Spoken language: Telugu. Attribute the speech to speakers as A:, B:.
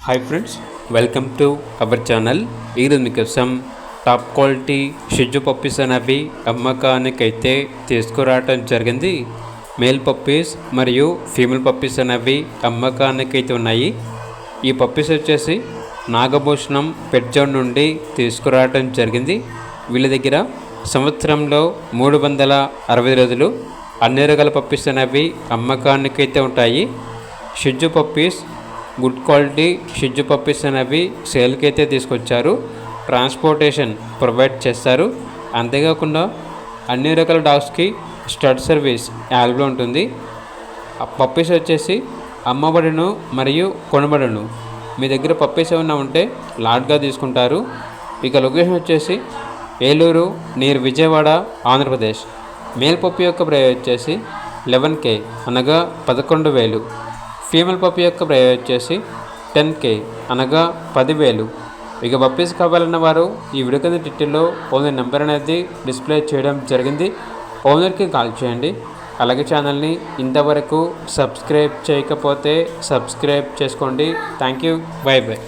A: Hi friends, welcome to our channel. ఈరోజు మీకోసం టాప్ క్వాలిటీ షిజ్జు పప్పీస్ అనేవి అమ్మకానికైతే తీసుకురావటం జరిగింది. మేల్ పప్పీస్ మరియు ఫీమేల్ పప్పీస్ అనేవి అమ్మకానికైతే ఉన్నాయి. ఈ పప్పీస్ వచ్చేసి నాగభూషణం పెట్ జోన్ నుండి తీసుకురావటం జరిగింది. వీళ్ళ దగ్గర సంవత్సరంలో 360 రోజులు అన్ని రకాల పప్పీస్ అనేవి అమ్మకానికైతే ఉంటాయి. షిజ్జు పప్పీస్ గుడ్ క్వాలిటీ షిజ్జు పప్పీస్ అనేవి సేల్కి అయితే తీసుకొచ్చారు. ట్రాన్స్పోర్టేషన్ ప్రొవైడ్ చేస్తారు. అంతేకాకుండా అన్ని రకాల డాగ్స్కి స్టడ్ సర్వీస్ యాడ్లో ఉంటుంది. ఆ పప్పీస్ వచ్చేసి అమ్మబడును మరియు కొనబడును. మీ దగ్గర పప్పీస్ ఏమైనా ఉంటే లాట్గా తీసుకుంటారు. ఇక లొకేషన్ వచ్చేసి Eluru near Vijayawada, Andhra Pradesh. Male puppy యొక్క ప్రైస్ వచ్చేసి 11K అనగా 11,000. ఫీమేల్ పప్పీ యొక్క ప్రైస్ వచ్చేసి 10K అనగా 10,000. ఇక పప్పీస్ కావాలన్న వారు ఈ వీడియో కింద డీటెయిల్లో ఓనర్ నెంబర్ అనేది డిస్ప్లే చేయడం జరిగింది. ఓనర్కి కాల్ చేయండి. అలాగే ఛానల్ని ఇంతవరకు సబ్స్క్రైబ్ చేయకపోతే సబ్స్క్రైబ్ చేసుకోండి. Thank you. By by.